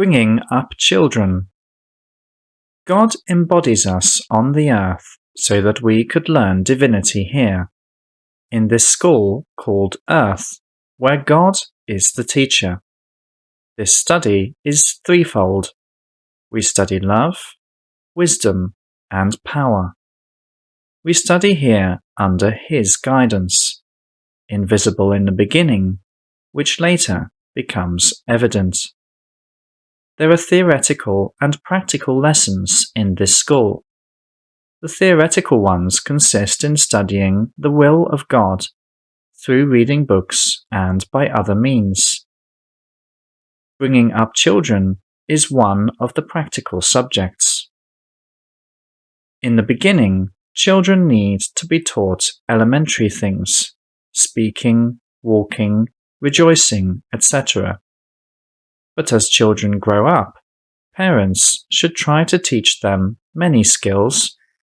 Bringing up children. God embodies us on the earth so that we could learn divinity here, in this school called Earth, where God is the teacher. This study is threefold. We study love, wisdom, and power. We study here under His guidance, invisible in the beginning, which later becomes evident. There are theoretical and practical lessons in this school. The theoretical ones consist in studying the will of God through reading books and by other means. Bringing up children is one of the practical subjects. In the beginning, children need to be taught elementary things, speaking, walking, rejoicing, etc. But as children grow up, parents should try to teach them many skills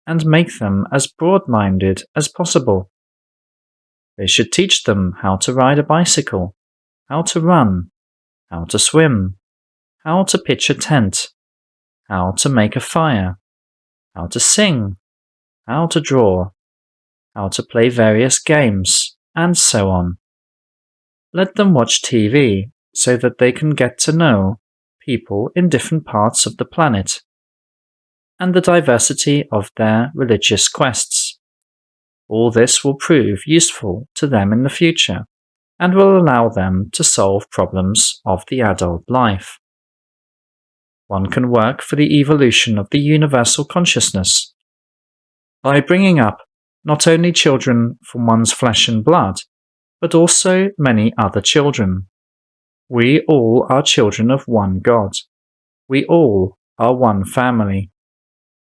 and make them as broad-minded as possible. They should teach them how to ride a bicycle, how to run, how to swim, how to pitch a tent, how to make a fire, how to sing, how to draw, how to play various games, and so on. Let them watch TV so that they can get to know people in different parts of the planet and the diversity of their religious quests. All this will prove useful to them in the future and will allow them to solve problems of the adult life. One can work for the evolution of the universal consciousness by bringing up not only children from one's flesh and blood, but also many other children. We all are children of one God. We all are one family.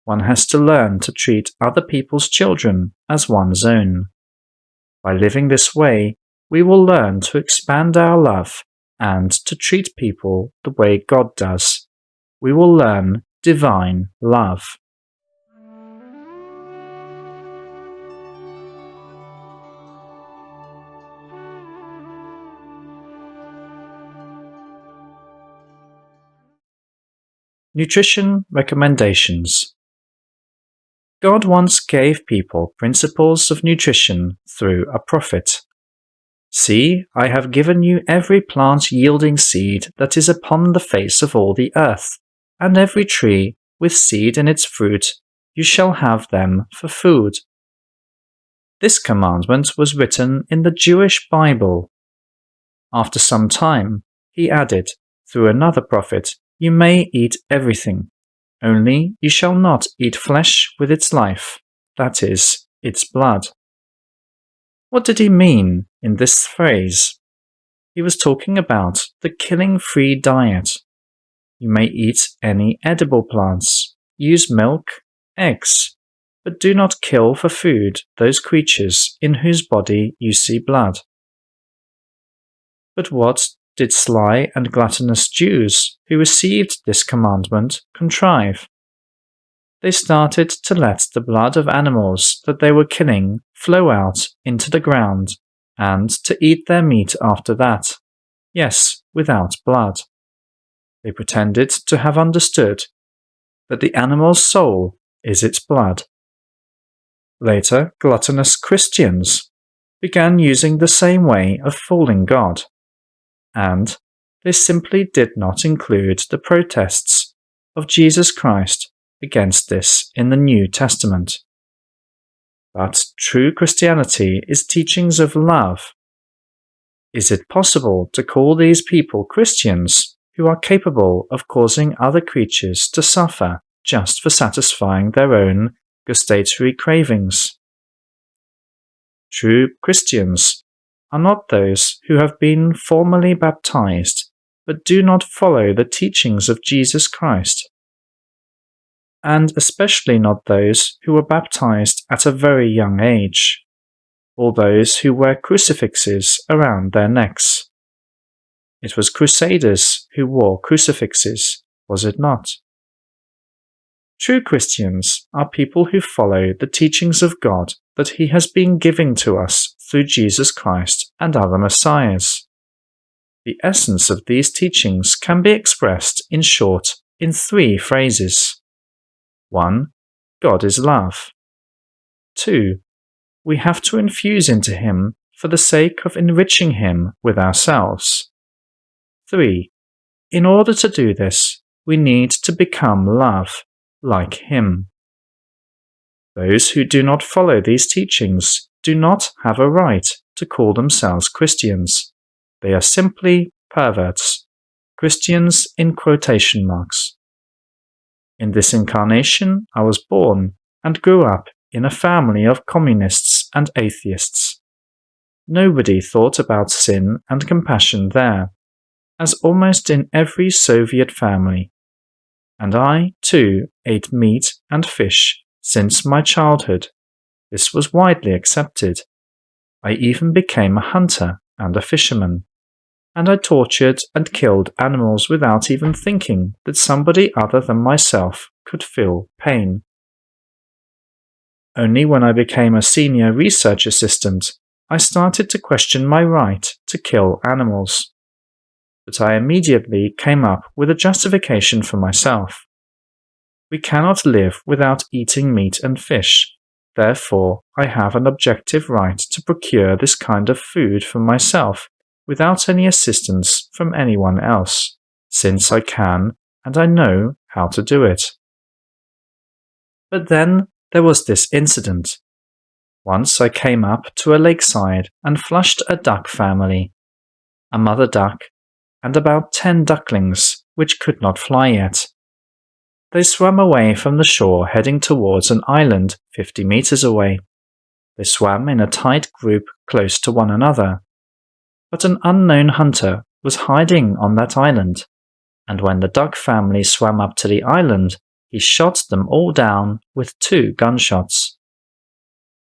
One has to learn to treat other people's children as one's own. By living this way, we will learn to expand our love and to treat people the way God does. We will learn divine love. Nutrition recommendations. God once gave people principles of nutrition through a prophet. See, I have given you every plant yielding seed that is upon the face of all the earth, and every tree with seed in its fruit, you shall have them for food. This commandment was written in the Jewish Bible. After some time, he added, through another prophet, you may eat everything, only you shall not eat flesh with its life, that is, its blood. What did he mean in this phrase? He was talking about the killing-free diet. You may eat any edible plants, use milk, eggs, but do not kill for food those creatures in whose body you see blood. But what did sly and gluttonous Jews who received this commandment contrive? They started to let the blood of animals that they were killing flow out into the ground, and to eat their meat after that, yes, without blood. They pretended to have understood that the animal's soul is its blood. Later, gluttonous Christians began using the same way of fooling God, and they simply did not include the protests of Jesus Christ against this in the New Testament. But true Christianity is teachings of love. Is it possible to call these people Christians who are capable of causing other creatures to suffer just for satisfying their own gustatory cravings? True Christians are not those who have been formally baptized but do not follow the teachings of Jesus Christ, and especially not those who were baptized at a very young age, or those who wear crucifixes around their necks. It was crusaders who wore crucifixes, was it not? True Christians are people who follow the teachings of God that He has been giving to us through Jesus Christ and other messiahs. The essence of these teachings can be expressed in short in 3 phrases. 1. God is love. 2. We have to infuse into him for the sake of enriching him with ourselves. 3. In order to do this, we need to become love, like him. Those who do not follow these teachings do not have a right to call themselves Christians. They are simply perverts. Christians in quotation marks. In this incarnation, I was born and grew up in a family of communists and atheists. Nobody thought about sin and compassion there, as almost in every Soviet family. And I, too, ate meat and fish since my childhood. This was widely accepted. I even became a hunter and a fisherman, and I tortured and killed animals without even thinking that somebody other than myself could feel pain. Only when I became a senior research assistant, I started to question my right to kill animals. But I immediately came up with a justification for myself. We cannot live without eating meat and fish. Therefore, I have an objective right to procure this kind of food for myself without any assistance from anyone else, since I can and I know how to do it. But then there was this incident. Once I came up to a lakeside and flushed a duck family, a mother duck, and about 10 ducklings which could not fly yet. They swam away from the shore heading towards an island 50 meters away. They swam in a tight group close to one another. But an unknown hunter was hiding on that island, and when the duck family swam up to the island, he shot them all down with 2 gunshots.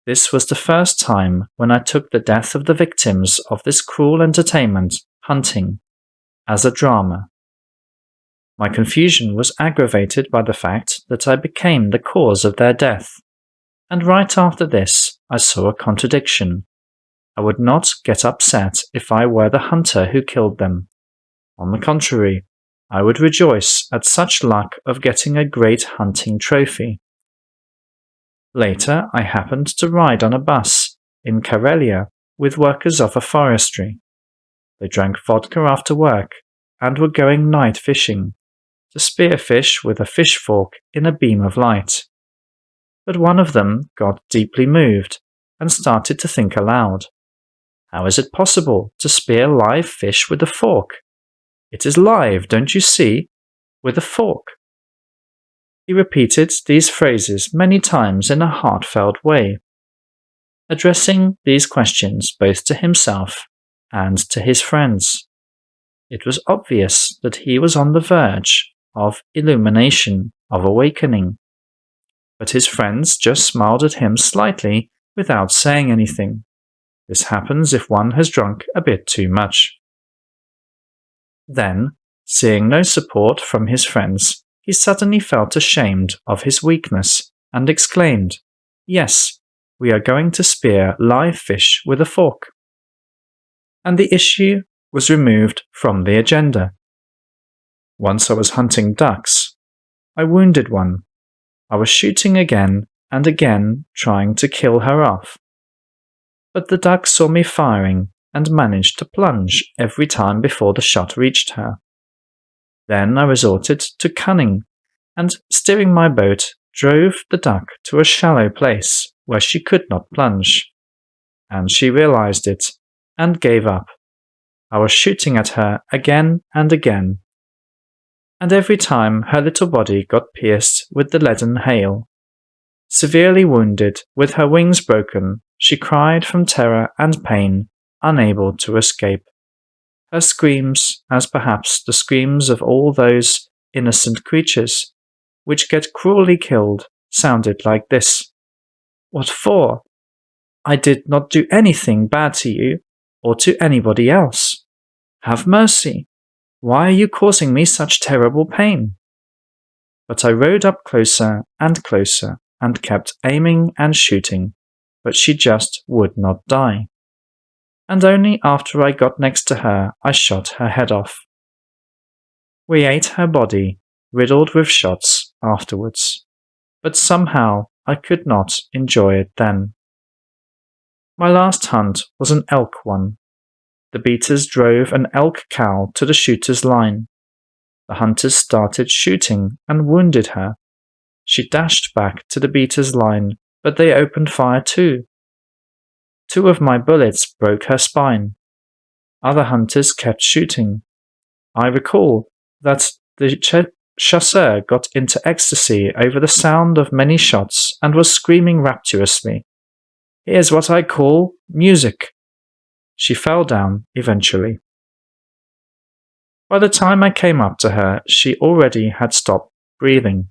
This was the first time when I took the death of the victims of this cruel entertainment, hunting, as a drama. My confusion was aggravated by the fact that I became the cause of their death, and right after this I saw a contradiction. I would not get upset if I were the hunter who killed them. On the contrary, I would rejoice at such luck of getting a great hunting trophy. Later, I happened to ride on a bus in Karelia with workers of a forestry. They drank vodka after work and were going night fishing, to spear fish with a fish fork in a beam of light. But one of them got deeply moved and started to think aloud. How is it possible to spear live fish with a fork? It is live, don't you see? With a fork. He repeated these phrases many times in a heartfelt way, addressing these questions both to himself and to his friends. It was obvious that he was on the verge of illumination, of awakening. But his friends just smiled at him slightly without saying anything. This happens if one has drunk a bit too much. Then, seeing no support from his friends, he suddenly felt ashamed of his weakness and exclaimed, "Yes, we are going to spear live fish with a fork." And the issue was removed from the agenda. Once I was hunting ducks. I wounded one. I was shooting again and again, trying to kill her off. But the duck saw me firing and managed to plunge every time before the shot reached her. Then I resorted to cunning, and steering my boat, drove the duck to a shallow place where she could not plunge. And she realized it, and gave up. I was shooting at her again and again. And every time her little body got pierced with the leaden hail. Severely wounded, with her wings broken, she cried from terror and pain, unable to escape. Her screams, as perhaps the screams of all those innocent creatures, which get cruelly killed, sounded like this. "What for? I did not do anything bad to you, or to anybody else. Have mercy. Why are you causing me such terrible pain?" But I rode up closer and closer, and kept aiming and shooting, but she just would not die. and only after I got next to her I shot her head off. We ate her body, riddled with shots, afterwards, but somehow I could not enjoy it then. My last hunt was an elk one. The beaters drove an elk cow to the shooter's line. The hunters started shooting and wounded her. She dashed back to the beaters' line, but they opened fire too. 2 of my bullets broke her spine. Other hunters kept shooting. I recall that the chasseur got into ecstasy over the sound of many shots and was screaming rapturously, "Here's what I call music." She fell down eventually. By the time I came up to her, she already had stopped breathing.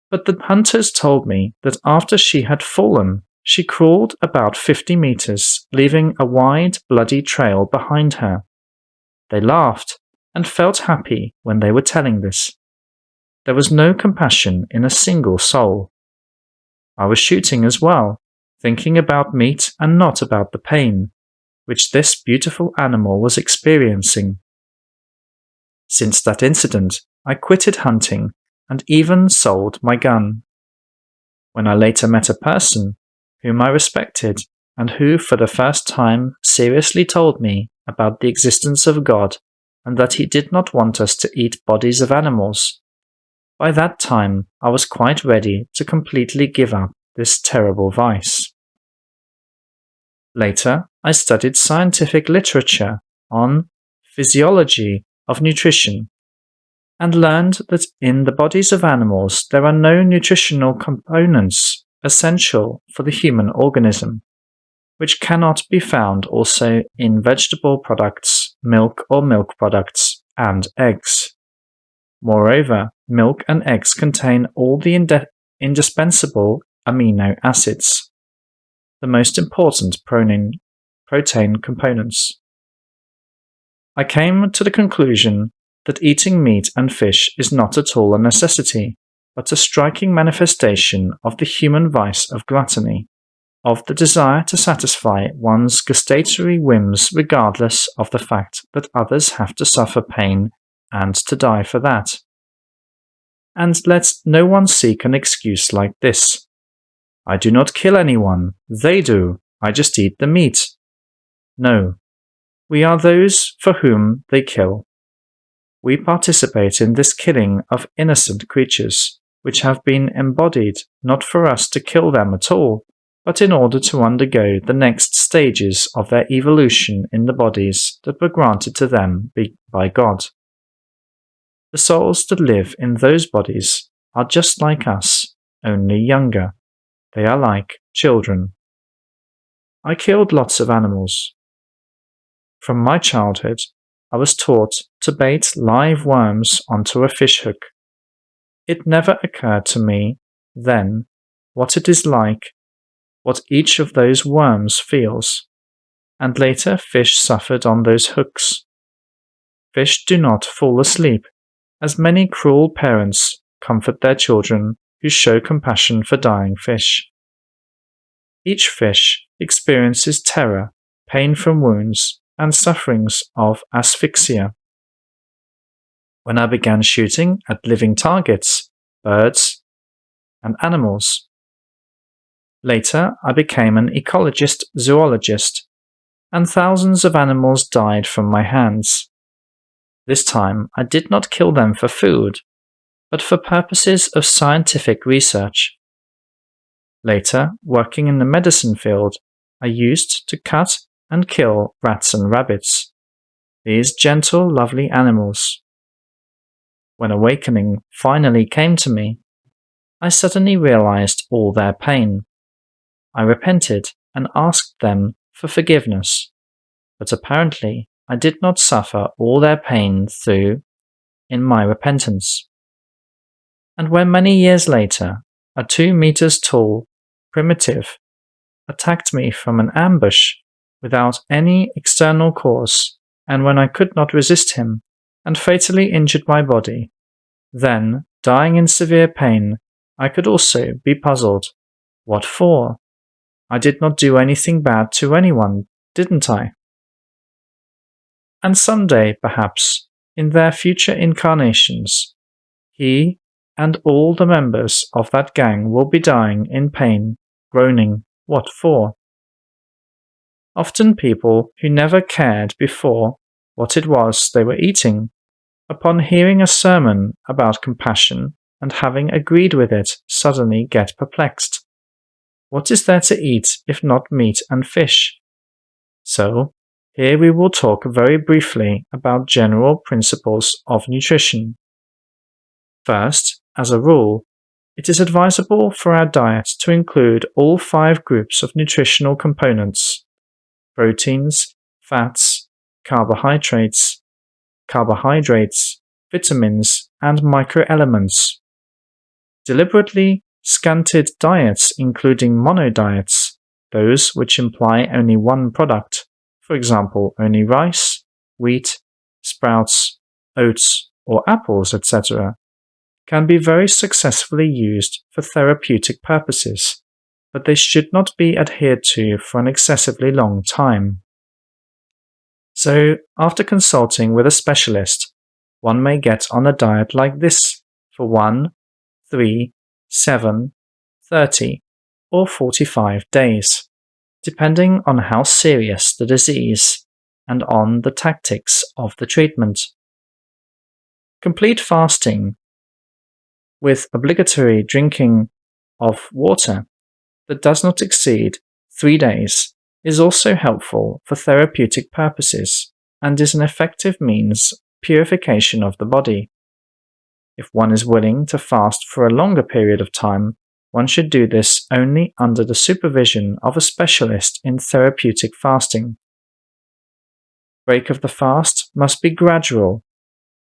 But the hunters told me that after she had fallen, she crawled about 50 meters, leaving a wide, bloody trail behind her. They laughed and felt happy when they were telling this. There was no compassion in a single soul. I was shooting as well, thinking about meat and not about the pain, which this beautiful animal was experiencing. Since that incident, I quitted hunting and even sold my gun. When I later met a person whom I respected and who for the first time seriously told me about the existence of God and that he did not want us to eat bodies of animals, by that time I was quite ready to completely give up this terrible vice. Later, I studied scientific literature on physiology of nutrition and learned that in the bodies of animals there are no nutritional components essential for the human organism, which cannot be found also in vegetable products, milk or milk products, and eggs. Moreover, milk and eggs contain all the indispensable amino acids, the most important protein components. I came to the conclusion that eating meat and fish is not at all a necessity, but a striking manifestation of the human vice of gluttony, of the desire to satisfy one's gustatory whims regardless of the fact that others have to suffer pain and to die for that. And let no one seek an excuse like this. "I do not kill anyone, they do, I just eat the meat." No, we are those for whom they kill. We participate in this killing of innocent creatures, which have been embodied not for us to kill them at all, but in order to undergo the next stages of their evolution in the bodies that were granted to them by God. The souls that live in those bodies are just like us, only younger. They are like children. I killed lots of animals. From my childhood, I was taught to bait live worms onto a fishhook. It never occurred to me then what it is like, what each of those worms feels, and later fish suffered on those hooks. Fish do not fall asleep, as many cruel parents comfort their children who show compassion for dying fish. Each fish experiences terror, pain from wounds, and sufferings of asphyxia. When I began shooting at living targets, birds, and animals. Later, I became an ecologist-zoologist, and thousands of animals died from my hands. This time, I did not kill them for food, but for purposes of scientific research. Later, working in the medicine field, I used to cut and kill rats and rabbits, these gentle, lovely animals. When awakening finally came to me, I suddenly realized all their pain. I repented and asked them for forgiveness, but apparently I did not suffer all their pain through in my repentance. And when many years later, a 2 meters tall primitive attacked me from an ambush without any external cause, and when I could not resist him, and fatally injured my body, then, dying in severe pain, I could also be puzzled. What for? I did not do anything bad to anyone, didn't I? And someday, perhaps, in their future incarnations, he and all the members of that gang will be dying in pain, groaning, what for? Often people who never cared before what it was they were eating, upon hearing a sermon about compassion and having agreed with it, suddenly get perplexed. What is there to eat if not meat and fish? So, here we will talk very briefly about general principles of nutrition. First, as a rule, it is advisable for our diet to include all 5 groups of nutritional components: proteins, fats, carbohydrates, vitamins, and microelements. Deliberately scanted diets, including monodiets, those which imply only one product, for example only rice, wheat, sprouts, oats, or apples, etc., can be very successfully used for therapeutic purposes, but they should not be adhered to for an excessively long time. So, after consulting with a specialist, one may get on a diet like this for 1, 3, 7, 30, or 45 days, depending on how serious the disease and on the tactics of the treatment. Complete fasting, with obligatory drinking of water that does not exceed 3 days, is also helpful for therapeutic purposes and is an effective means of purification of the body. If one is willing to fast for a longer period of time, one should do this only under the supervision of a specialist in therapeutic fasting. Break of the fast must be gradual.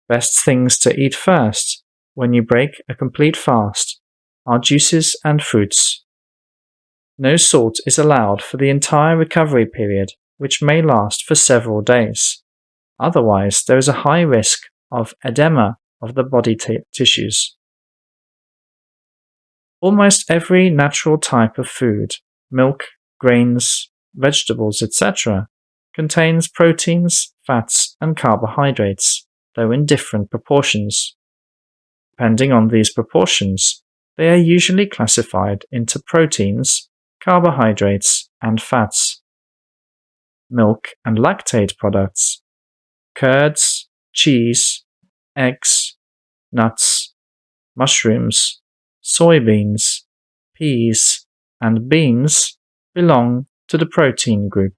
Best things to eat first, when you break a complete fast, are juices and fruits. No salt is allowed for the entire recovery period, which may last for several days. Otherwise, there is a high risk of edema of the body tissues. Almost every natural type of food, milk, grains, vegetables, etc., contains proteins, fats, and carbohydrates, though in different proportions. Depending on these proportions, they are usually classified into proteins, carbohydrates, and fats. Milk and lactate products, curds, cheese, eggs, nuts, mushrooms, soybeans, peas, and beans belong to the protein group.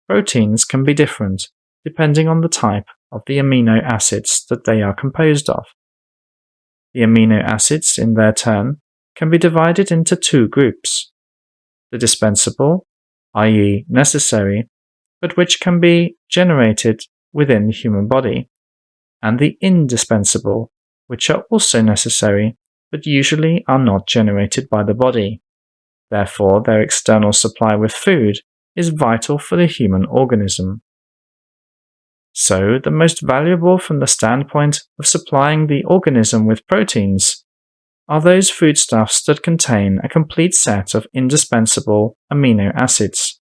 Proteins can be different depending on the type of the amino acids that they are composed of. The amino acids, in their turn, can be divided into 2 groups: the dispensable, i.e. necessary, but which can be generated within the human body, and the indispensable, which are also necessary, but usually are not generated by the body. Therefore, their external supply with food is vital for the human organism. So, the most valuable from the standpoint of supplying the organism with proteins are those foodstuffs that contain a complete set of indispensable amino acids.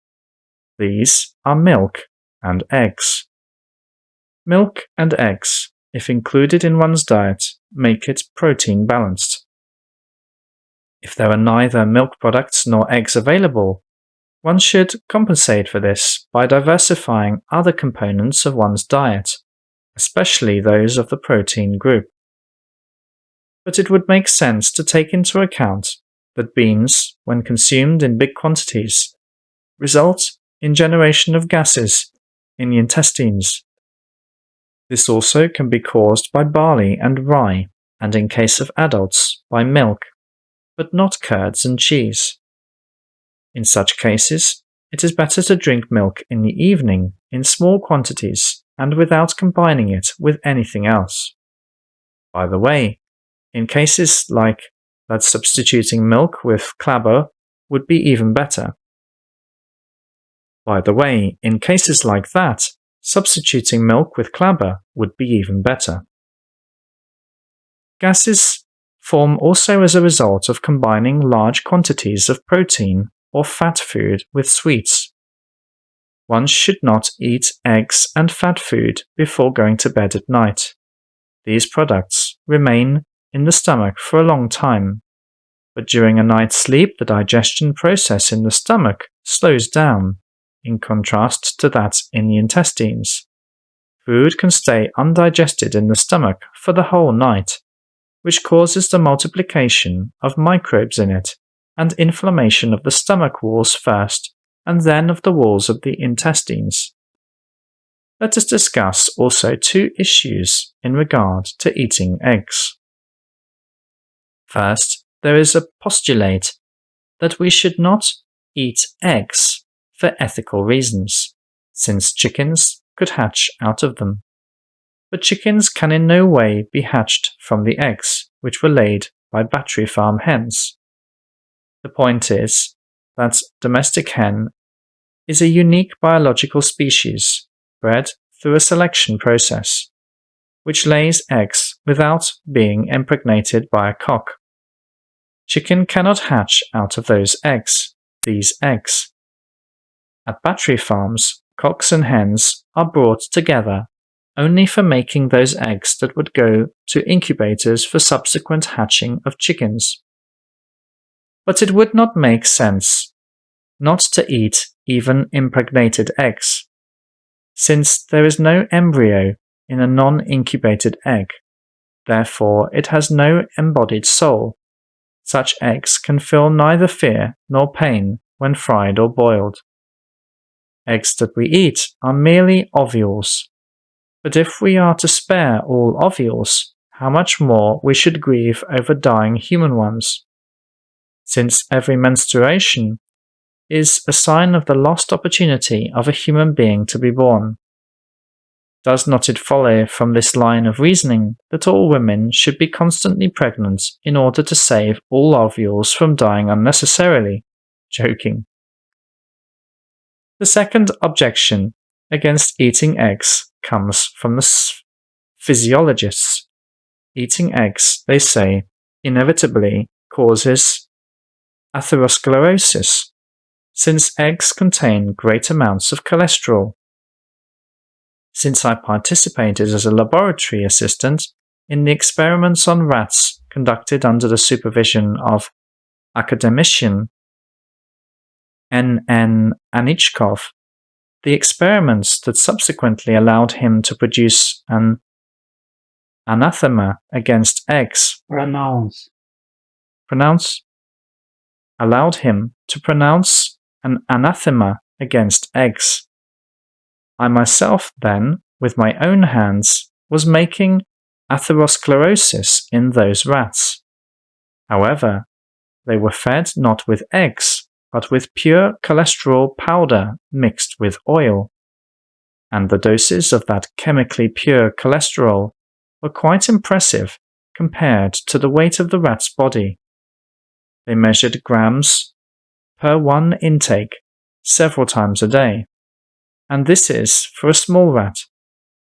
These are milk and eggs. Milk and eggs, if included in one's diet, make it protein balanced. If there are neither milk products nor eggs available, one should compensate for this by diversifying other components of one's diet, especially those of the protein group. But it would make sense to take into account that beans, when consumed in big quantities, result in generation of gases in the intestines. This also can be caused by barley and rye, and in case of adults, by milk, but not curds and cheese. In such cases, it is better to drink milk in the evening in small quantities and without combining it with anything else. By the way, in cases like that, substituting milk with clabber would be even better. Gases form also as a result of combining large quantities of protein or fat food with sweets. One should not eat eggs and fat food before going to bed at night. These products remain in the stomach for a long time, but during a night's sleep the digestion process in the stomach slows down, in contrast to that in the intestines. Food can stay undigested in the stomach for the whole night, which causes the multiplication of microbes in it and inflammation of the stomach walls first and then of the walls of the intestines. Let us discuss also two issues in regard to eating eggs. First, there is a postulate that we should not eat eggs for ethical reasons, since chickens could hatch out of them. But chickens can in no way be hatched from the eggs which were laid by battery farm hens. The point is that domestic hen is a unique biological species bred through a selection process, which lays eggs without being impregnated by a cock. Chicken cannot hatch out of these eggs. At battery farms, cocks and hens are brought together only for making those eggs that would go to incubators for subsequent hatching of chickens. But it would not make sense not to eat even impregnated eggs, since there is no embryo in a non-incubated egg. Therefore, it has no embodied soul. Such eggs can feel neither fear nor pain when fried or boiled. Eggs that we eat are merely ovules. But if we are to spare all ovules, how much more we should grieve over dying human ones, since every menstruation is a sign of the lost opportunity of a human being to be born. Does not it follow from this line of reasoning that all women should be constantly pregnant in order to save all ovules from dying unnecessarily? Joking. The second objection against eating eggs comes from the physiologists. Eating eggs, they say, inevitably causes atherosclerosis, since eggs contain great amounts of cholesterol. Since I participated as a laboratory assistant in the experiments on rats conducted under the supervision of academician N.N. Anichkov, the experiments that subsequently allowed him to produce an anathema against eggs allowed him to pronounce an anathema against eggs. I myself then, with my own hands, was making atherosclerosis in those rats. However, they were fed not with eggs, but with pure cholesterol powder mixed with oil, and the doses of that chemically pure cholesterol were quite impressive compared to the weight of the rat's body. They measured grams per one intake several times a day, and this is for a small rat.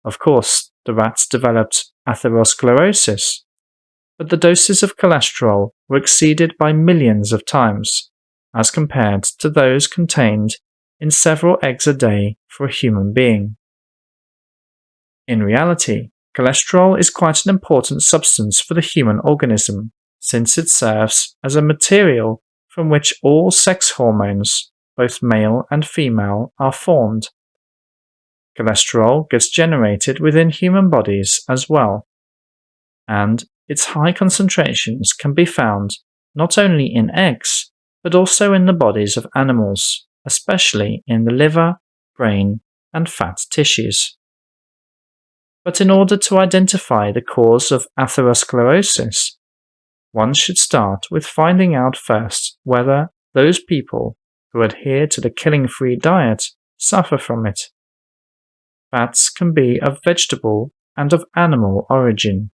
Of course, the rats developed atherosclerosis, but the doses of cholesterol were exceeded by millions of times, as compared to those contained in several eggs a day for a human being. In reality, cholesterol is quite an important substance for the human organism, since it serves as a material from which all sex hormones, both male and female, are formed. Cholesterol gets generated within human bodies as well, and its high concentrations can be found not only in eggs, but also in the bodies of animals, especially in the liver, brain, and fat tissues. But in order to identify the cause of atherosclerosis, one should start with finding out first whether those people who adhere to the killing-free diet suffer from it. Fats can be of vegetable and of animal origin.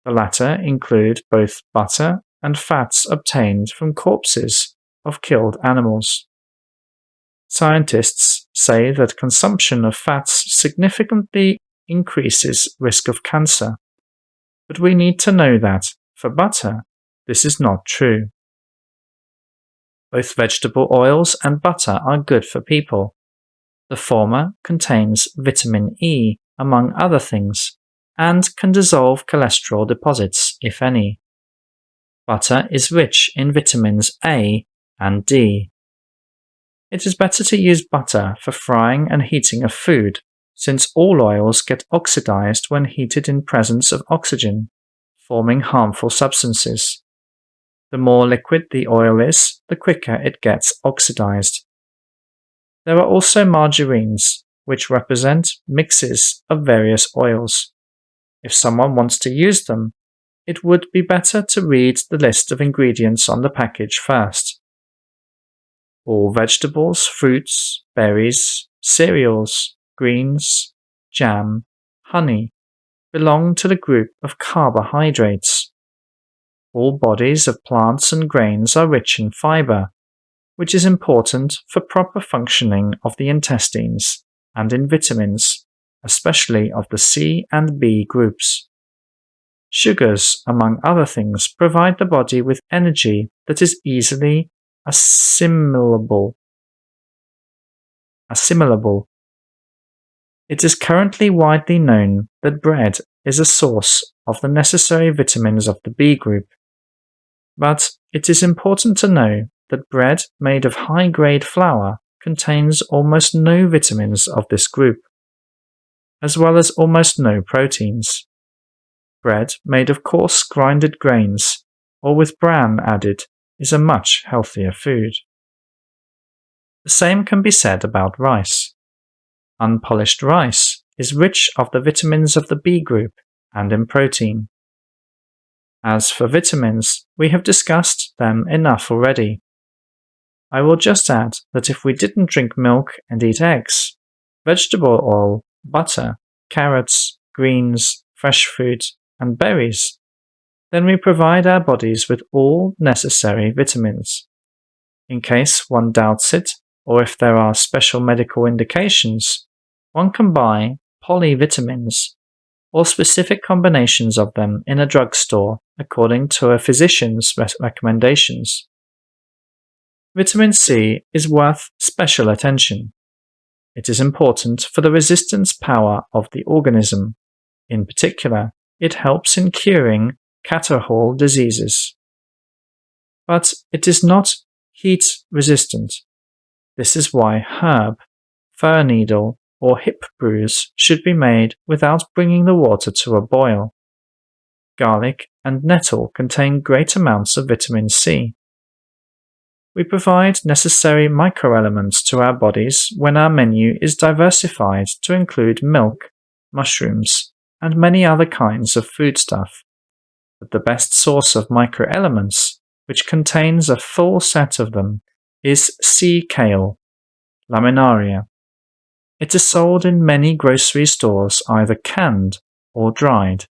The latter include both butter and fats obtained from corpses of killed animals. Scientists say that consumption of fats significantly increases risk of cancer, but we need to know that, for butter, this is not true. Both vegetable oils and butter are good for people. The former contains vitamin E, among other things, and can dissolve cholesterol deposits, if any. Butter is rich in vitamins A and D. It is better to use butter for frying and heating of food, since all oils get oxidized when heated in presence of oxygen, forming harmful substances. The more liquid the oil is, the quicker it gets oxidized. There are also margarines, which represent mixes of various oils. If someone wants to use them, it would be better to read the list of ingredients on the package first. All vegetables, fruits, berries, cereals, greens, jam, honey belong to the group of carbohydrates. All bodies of plants and grains are rich in fiber, which is important for proper functioning of the intestines, and in vitamins, especially of the C and B groups. Sugars, among other things, provide the body with energy that is easily assimilable. It is currently widely known that bread is a source of the necessary vitamins of the B group. But it is important to know that bread made of high-grade flour contains almost no vitamins of this group, as well as almost no proteins. Bread made of coarse grinded grains, or with bran added, is a much healthier food. The same can be said about rice. Unpolished rice is rich of the vitamins of the B group and in protein. As for vitamins, we have discussed them enough already. I will just add that if we didn't drink milk and eat eggs, vegetable oil, butter, carrots, greens, fresh fruit, and berries, then we provide our bodies with all necessary vitamins. In case one doubts it, or if there are special medical indications, one can buy polyvitamins, or specific combinations of them in a drugstore according to a physician's recommendations. Vitamin C is worth special attention. It is important for the resistance power of the organism. In particular, it helps in curing catarrhal diseases. But it is not heat resistant. This is why herb, fir needle, or hip brews should be made without bringing the water to a boil. Garlic and nettle contain great amounts of vitamin C. We provide necessary microelements to our bodies when our menu is diversified to include milk, mushrooms, and many other kinds of foodstuff. But the best source of microelements, which contains a full set of them, is sea kale, laminaria. It is sold in many grocery stores either canned or dried.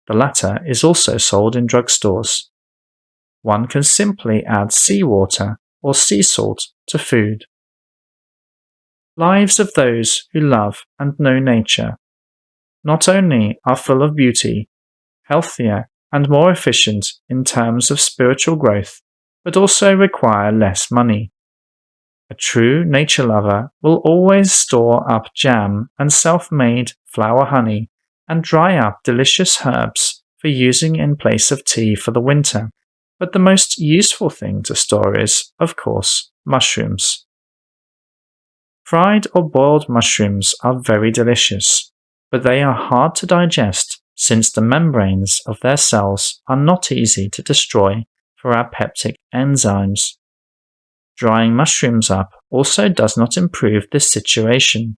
The latter is also sold in drugstores. One can simply add seawater or sea salt to food. Lives of those who love and know nature not only are full of beauty, healthier, and more efficient in terms of spiritual growth, but also require less money. A true nature lover will always store up jam and self-made flower honey and dry up delicious herbs for using in place of tea for the winter. But the most useful thing to store is, of course, mushrooms. Fried or boiled mushrooms are very delicious, but they are hard to digest since the membranes of their cells are not easy to destroy for our peptic enzymes. Drying mushrooms up also does not improve this situation,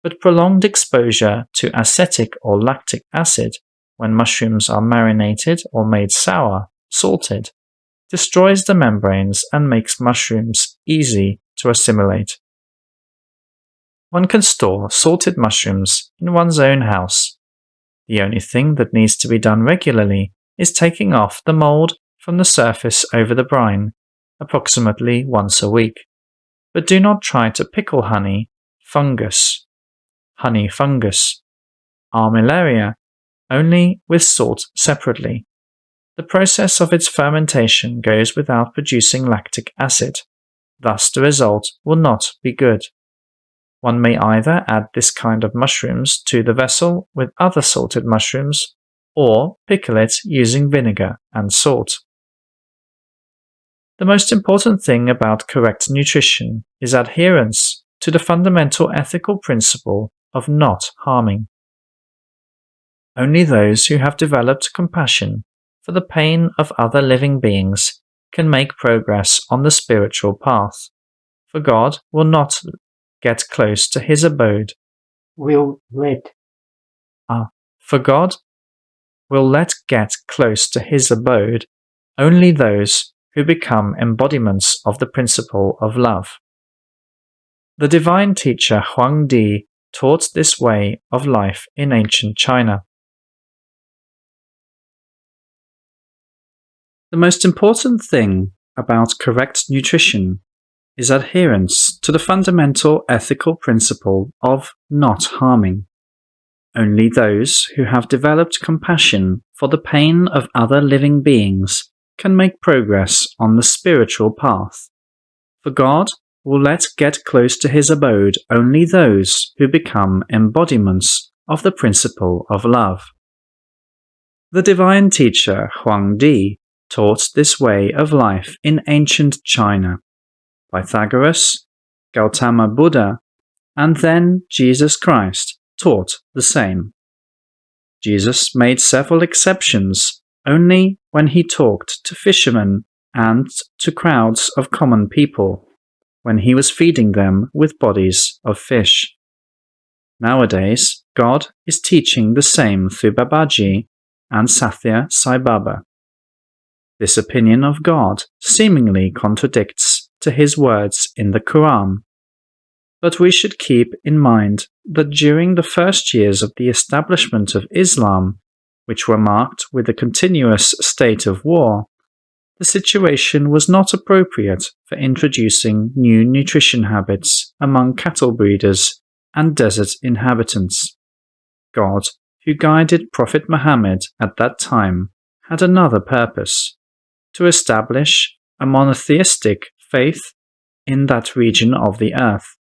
but prolonged exposure to acetic or lactic acid when mushrooms are marinated or made sour, salted, destroys the membranes and makes mushrooms easy to assimilate. One can store salted mushrooms in one's own house. The only thing that needs to be done regularly is taking off the mold from the surface over the brine, approximately once a week. But do not try to pickle honey fungus, armillaria, only with salt separately. the process of its fermentation goes without producing lactic acid, thus the result will not be good. One may either add this kind of mushrooms to the vessel with other salted mushrooms, or pickle it using vinegar and salt. The most important thing about correct nutrition is adherence to the fundamental ethical principle of not harming. Only those who have developed compassion for the pain of other living beings can make progress on the spiritual path, for God will not get close to his abode. For God will let get close to his abode only those who become embodiments of the principle of love. The divine teacher Huang Di taught this way of life in ancient China. The most important thing about correct nutrition is adherence to the fundamental ethical principle of not harming. Only those who have developed compassion for the pain of other living beings can make progress on the spiritual path, for God will let get close to his abode only those who become embodiments of the principle of love. The divine teacher Huang Di taught this way of life in ancient China. Pythagoras, Gautama Buddha, and then Jesus Christ taught the same. Jesus made several exceptions only when he talked to fishermen and to crowds of common people, when he was feeding them with bodies of fish. Nowadays, God is teaching the same through Babaji and Sathya Sai Baba. This opinion of God seemingly contradicts to his words in the Quran. But we should keep in mind that during the first years of the establishment of Islam, which were marked with a continuous state of war, the situation was not appropriate for introducing new nutrition habits among cattle breeders and desert inhabitants. God, who guided Prophet Muhammad at that time, had another purpose: to establish a monotheistic faith in that region of the earth.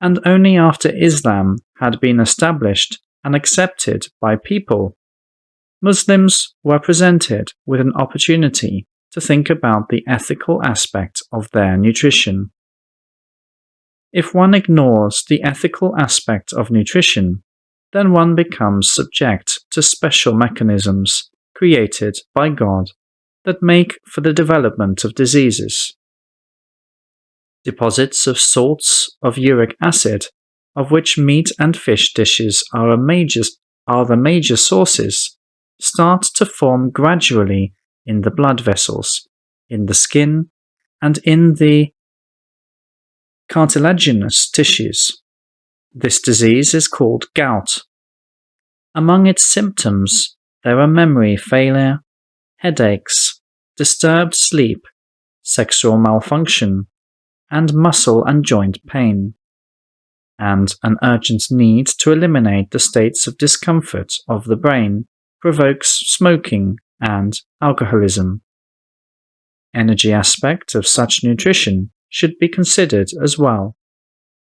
And only after Islam had been established and accepted by people, Muslims were presented with an opportunity to think about the ethical aspect of their nutrition. If one ignores the ethical aspect of nutrition, then one becomes subject to special mechanisms created by God that make for the development of diseases. Deposits of salts of uric acid, of which meat and fish dishes are the major sources, start to form gradually in the blood vessels, in the skin, and in the cartilaginous tissues. This disease is called gout. Among its symptoms, there are memory failure, headaches, disturbed sleep, sexual malfunction, and muscle and joint pain, and an urgent need to eliminate the states of discomfort of the brain provokes smoking and alcoholism. Energy aspect of such nutrition should be considered as well.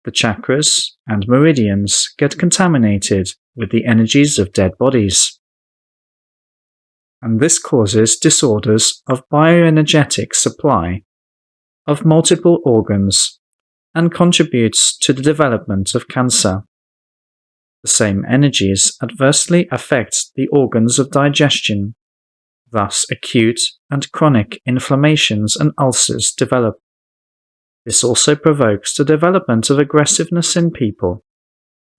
The chakras and meridians get contaminated with the energies of dead bodies, and this causes disorders of bioenergetic supply of multiple organs and contributes to the development of cancer. The same energies adversely affect the organs of digestion, thus acute and chronic inflammations and ulcers develop. This also provokes the development of aggressiveness in people.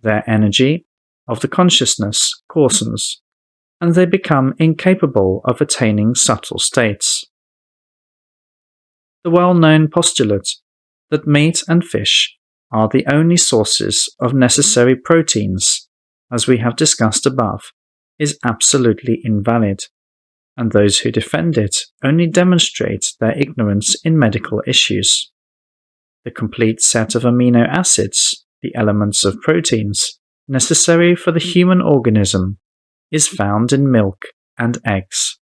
Their energy of the consciousness coarsens, and they become incapable of attaining subtle states. The well-known postulate that meat and fish are the only sources of necessary proteins, as we have discussed above, is absolutely invalid, and those who defend it only demonstrate their ignorance in medical issues. The complete set of amino acids, the elements of proteins, necessary for the human organism, is found in milk and eggs.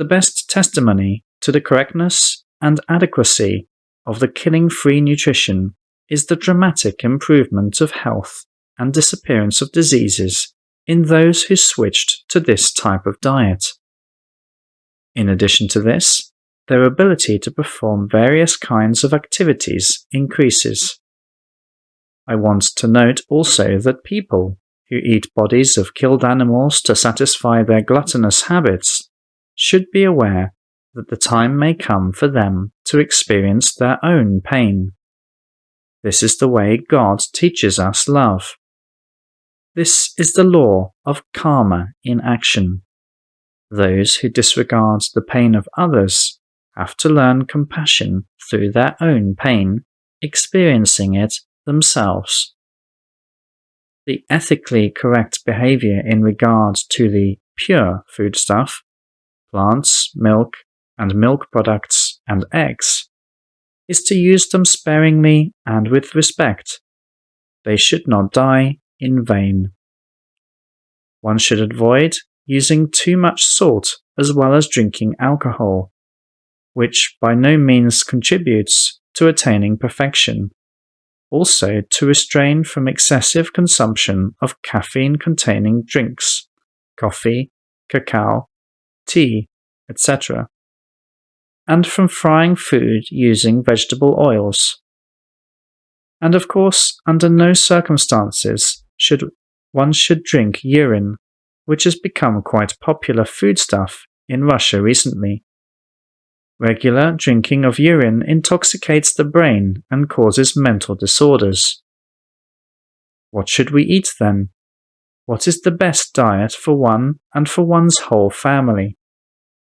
The best testimony to the correctness and adequacy of the killing-free nutrition is the dramatic improvement of health and disappearance of diseases in those who switched to this type of diet. In addition to this, their ability to perform various kinds of activities increases. I want to note also that people who eat bodies of killed animals to satisfy their gluttonous habits should be aware that the time may come for them to experience their own pain. This is the way God teaches us love. This is the law of karma in action. Those who disregard the pain of others have to learn compassion through their own pain, experiencing it themselves. The ethically correct behavior in regard to the pure foodstuff, plants, milk, and milk products, and eggs, is to use them sparingly and with respect. They should not die in vain. One should avoid using too much salt as well as drinking alcohol, which by no means contributes to attaining perfection. Also, to restrain from excessive consumption of caffeine-containing drinks, coffee, cacao, tea, etc., and from frying food using vegetable oils. And of course, under no circumstances should one drink urine, which has become quite popular foodstuff in Russia recently. Regular drinking of urine intoxicates the brain and causes mental disorders. What should we eat then? What is the best diet for one and for one's whole family?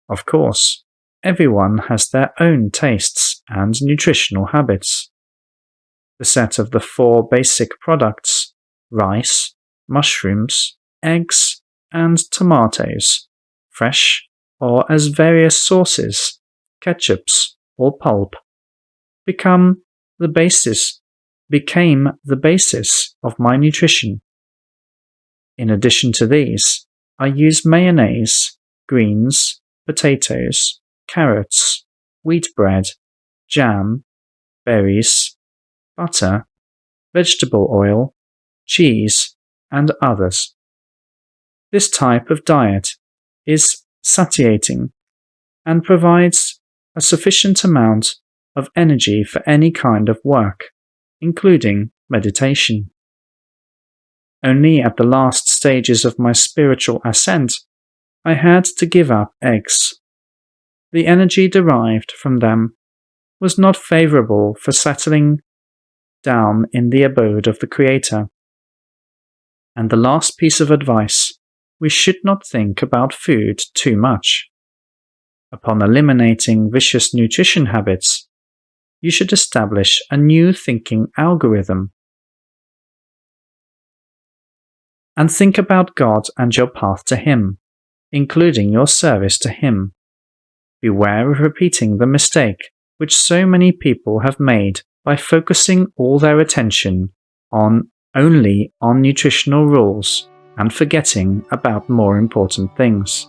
Of course, everyone has their own tastes and nutritional habits. The set of the 4 basic products, rice, mushrooms, eggs, and tomatoes, fresh or as various sauces, ketchups, or pulp, became the basis of my nutrition. In addition to these, I use mayonnaise, greens, potatoes, carrots, wheat bread, jam, berries, butter, vegetable oil, cheese, and others. This type of diet is satiating and provides a sufficient amount of energy for any kind of work, including meditation. Only at the last stages of my spiritual ascent, I had to give up eggs. The energy derived from them was not favorable for settling down in the abode of the Creator. And the last piece of advice: we should not think about food too much. Upon eliminating vicious nutrition habits, you should establish a new thinking algorithm. And think about God and your path to Him, including your service to Him. Beware of repeating the mistake which so many people have made by focusing all their attention only on nutritional rules and forgetting about more important things.